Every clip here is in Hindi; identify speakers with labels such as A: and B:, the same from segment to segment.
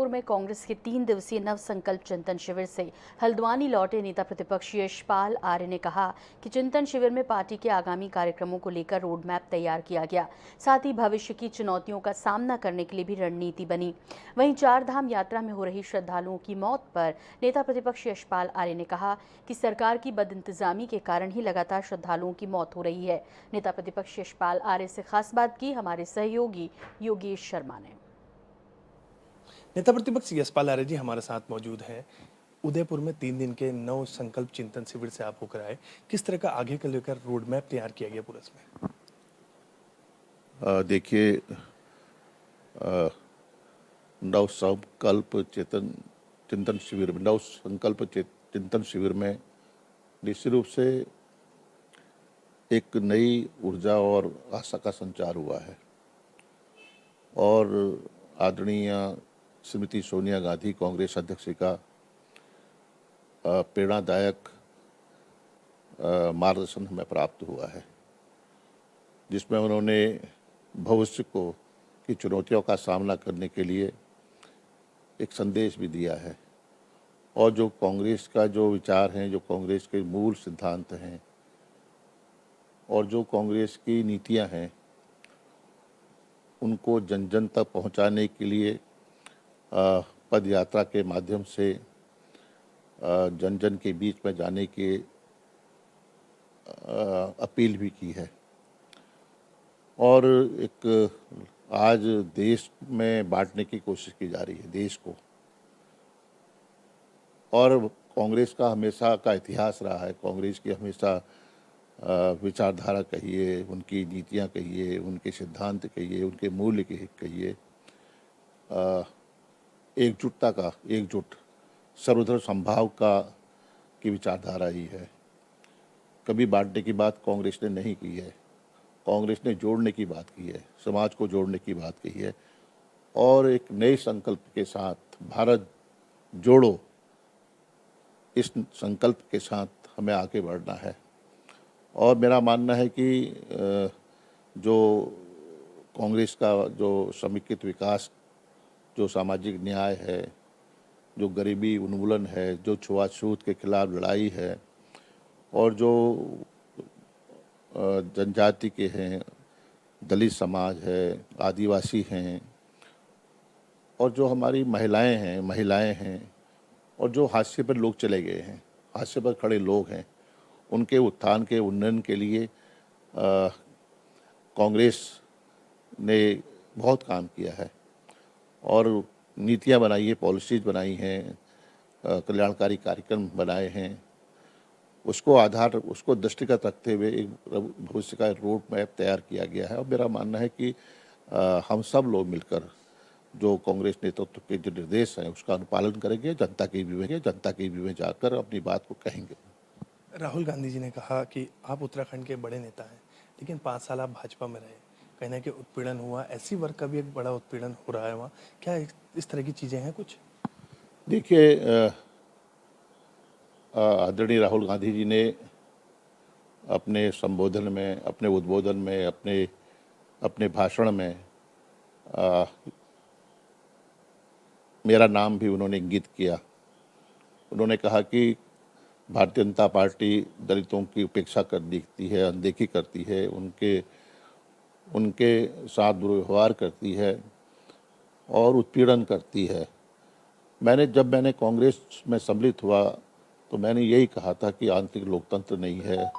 A: जबलपुर में कांग्रेस के 3 दिवसीय नव संकल्प चिंतन शिविर से हल्द्वानी लौटे नेता प्रतिपक्ष यशपाल आर्य ने कहा कि चिंतन शिविर में पार्टी के आगामी कार्यक्रमों को लेकर रोड मैप तैयार किया गया, साथ ही भविष्य की चुनौतियों का सामना करने के लिए भी रणनीति बनी। वहीं चारधाम यात्रा में हो रही श्रद्धालुओं की मौत पर नेता प्रतिपक्ष यशपाल आर्य ने कहा कि सरकार की बदइंतजामी के कारण ही लगातार श्रद्धालुओं की मौत हो रही है। नेता प्रतिपक्ष यशपाल आर्य से खास बात की हमारे सहयोगी योगेश शर्मा ने।
B: नेता प्रतिपक्ष यशपाल आर्य जी हमारे साथ मौजूद हैं। उदयपुर में 3 दिन के नव संकल्प चिंतन शिविर से आप होकर आए, किस तरह का आगे को लेकर रोड मैप तैयार किया गया पूरा इसमें?
C: देखिए, नव संकल्प चिंतन शिविर में चिंतन शिविर में निश्चित रूप से एक नई ऊर्जा और आशा का संचार हुआ है और आदरणीय श्रीमती सोनिया गांधी कांग्रेस अध्यक्ष का प्रेरणादायक मार्गदर्शन हमें प्राप्त हुआ है, जिसमें उन्होंने भविष्य की चुनौतियों का सामना करने के लिए एक संदेश भी दिया है और जो कांग्रेस का जो विचार हैं, जो कांग्रेस के मूल सिद्धांत हैं और जो कांग्रेस की नीतियां हैं, उनको जन जन तक पहुंचाने के लिए पद यात्रा के माध्यम से जन जन के बीच में जाने की अपील भी की है। और एक आज देश में बांटने की कोशिश की जा रही है देश को, और कांग्रेस का हमेशा का इतिहास रहा है, कांग्रेस की हमेशा विचारधारा कहिए, उनकी नीतियां कहिए, उनके सिद्धांत कहिए, उनके मूल्य कहिए, एकजुट सर्वधर्म संभाव की विचारधारा ही है। कभी बांटने की बात कांग्रेस ने नहीं की है, कांग्रेस ने जोड़ने की बात की है, समाज को जोड़ने की बात की है और एक नए संकल्प के साथ भारत जोड़ो, इस संकल्प के साथ हमें आगे बढ़ना है। और मेरा मानना है कि जो कांग्रेस का जो समेकित विकास, जो सामाजिक न्याय है, जो गरीबी उन्मूलन है, जो छुआछूत के खिलाफ लड़ाई है और जो जनजाति के हैं, दलित समाज है, आदिवासी हैं और जो हमारी महिलाएं हैं और जो हाशिए पर लोग चले गए हैं, हाशिए पर खड़े लोग हैं, उनके उत्थान के उन्नयन के लिए कांग्रेस ने बहुत काम किया है और नीतियां बनाई है, पॉलिसीज बनाई हैं, कल्याणकारी कार्यक्रम बनाए हैं। उसको दृष्टिगत रखते हुए एक भविष्य का रोड मैप तैयार किया गया है और मेरा मानना है कि हम सब लोग मिलकर जो कांग्रेस नेतृत्व के जो निर्देश हैं उसका अनुपालन करेंगे, जनता के बीच में जाकर अपनी बात को कहेंगे।
B: राहुल गांधी जी ने कहा कि आप उत्तराखंड के बड़े नेता हैं, लेकिन 5 साल आप भाजपा में रहे, कहीं ना कहीं उत्पीड़न हुआ, ऐसी वर्ग का भी एक बड़ा उत्पीड़न हो रहा है वहाँ, क्या इस तरह की चीज़ें हैं कुछ?
C: देखिए, आदरणीय राहुल गांधी जी ने अपने संबोधन में, अपने उद्बोधन में, अपने भाषण में मेरा नाम भी उन्होंने इंगित किया। उन्होंने कहा कि भारतीय जनता पार्टी दलितों की उपेक्षा कर देखती है, अनदेखी करती है, उनके साथ दुर्व्यवहार करती है और उत्पीड़न करती है। जब मैंने कांग्रेस में सम्मिलित हुआ तो मैंने यही कहा था कि आंतरिक लोकतंत्र नहीं है,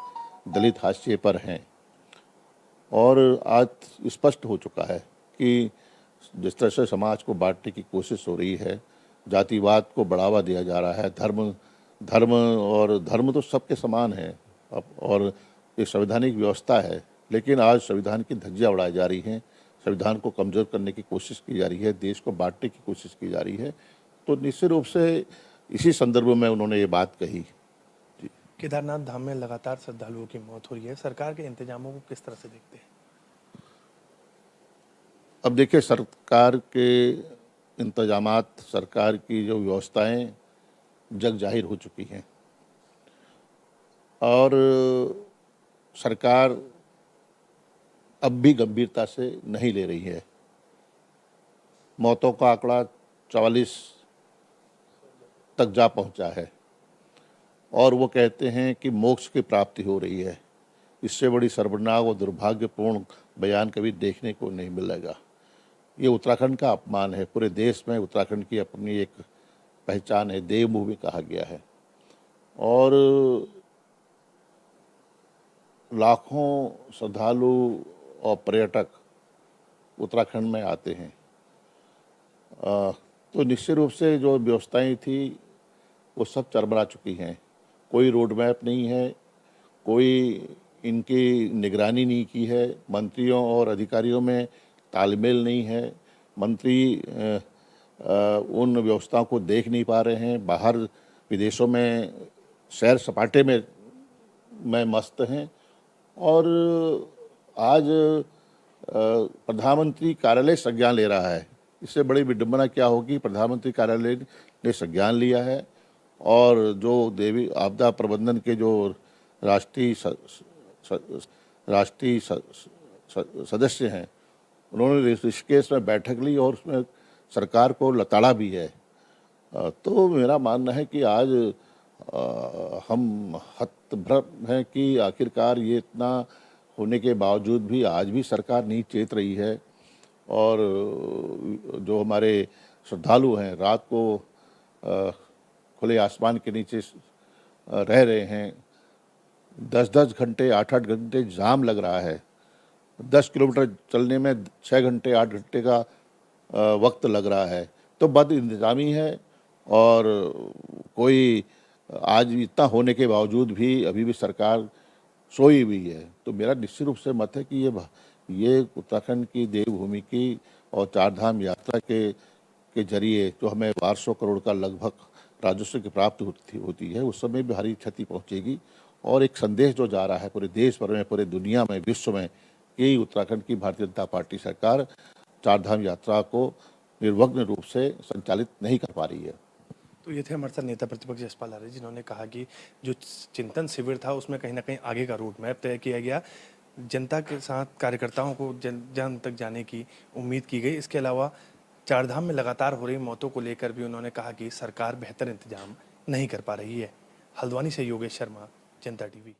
C: दलित हाशिए पर हैं और आज स्पष्ट हो चुका है कि जिस तरह से समाज को बांटने की कोशिश हो रही है, जातिवाद को बढ़ावा दिया जा रहा है, धर्म तो सबके समान है और एक संवैधानिक व्यवस्था है, लेकिन आज संविधान की धज्जियां उड़ाई जा रही हैं, संविधान को कमज़ोर करने की कोशिश की जा रही है, देश को बांटने की कोशिश की जा रही है। तो निश्चित रूप से इसी संदर्भ में उन्होंने ये बात कही।
B: केदारनाथ धाम में लगातार श्रद्धालुओं की मौत हो रही है, सरकार के इंतजामों को किस तरह से देखते हैं?
C: अब देखिए, सरकार के इंतजामात, सरकार की जो व्यवस्थाएं जग जाहिर हो चुकी हैं और सरकार अब भी गंभीरता से नहीं ले रही है। मौतों का आंकड़ा 44 तक जा पहुंचा है और वो कहते हैं कि मोक्ष की प्राप्ति हो रही है। इससे बड़ी शर्मनाक और दुर्भाग्यपूर्ण बयान कभी देखने को नहीं मिलेगा। ये उत्तराखंड का अपमान है। पूरे देश में उत्तराखंड की अपनी एक पहचान है, देवभूमि कहा गया है और लाखों श्रद्धालु और पर्यटक उत्तराखंड में आते हैं। तो निश्चित रूप से जो व्यवस्थाएं थी वो सब चरमरा चुकी हैं। कोई रोड मैप नहीं है, कोई इनकी निगरानी नहीं की है, मंत्रियों और अधिकारियों में तालमेल नहीं है, मंत्री उन व्यवस्थाओं को देख नहीं पा रहे हैं, बाहर विदेशों में सैर सपाटे में मस्त हैं और आज प्रधानमंत्री कार्यालय संज्ञान ले रहा है। इससे बड़ी विडंबना क्या होगी, प्रधानमंत्री कार्यालय ने संज्ञान लिया है और जो देवी आपदा प्रबंधन के जो राष्ट्रीय सदस्य हैं उन्होंने ऋषिकेश में बैठक ली और उसमें सरकार को लताड़ा भी है। तो मेरा मानना है कि आज हम हतभ्रम हैं कि आखिरकार ये इतना होने के बावजूद भी आज भी सरकार नहीं चेत रही है और जो हमारे श्रद्धालु हैं रात को खुले आसमान के नीचे रह रहे हैं, 10-10 घंटे 8-8 घंटे जाम लग रहा है। 10 किलोमीटर चलने में 6 घंटे 8 घंटे का वक्त लग रहा है। तो बद इंतजामी है और कोई आज इतना होने के बावजूद भी अभी भी सरकार सोई हुई है। तो मेरा निश्चित रूप से मत है कि ये उत्तराखंड की देवभूमि की और चारधाम यात्रा के जरिए जो हमें 1200 करोड़ का लगभग राजस्व की प्राप्ति होती है उस समय भी भारी क्षति पहुंचेगी और एक संदेश जो जा रहा है पूरे देश भर में, पूरे दुनिया में, विश्व में कि उत्तराखंड की भारतीय जनता पार्टी सरकार चारधाम यात्रा को निर्विघ्न रूप से संचालित नहीं कर पा रही है।
B: तो ये थे हमारे साथ नेता प्रतिपक्ष यशपाल आर्य जिन्होंने कहा कि जो चिंतन शिविर था उसमें कहीं ना कहीं आगे का रूट मैप तय किया गया, जनता के साथ कार्यकर्ताओं को जन तक जाने की उम्मीद की गई। इसके अलावा चारधाम में लगातार हो रही मौतों को लेकर भी उन्होंने कहा कि सरकार बेहतर इंतजाम नहीं कर पा रही है। हल्द्वानी से योगेश शर्मा, जनता टीवी।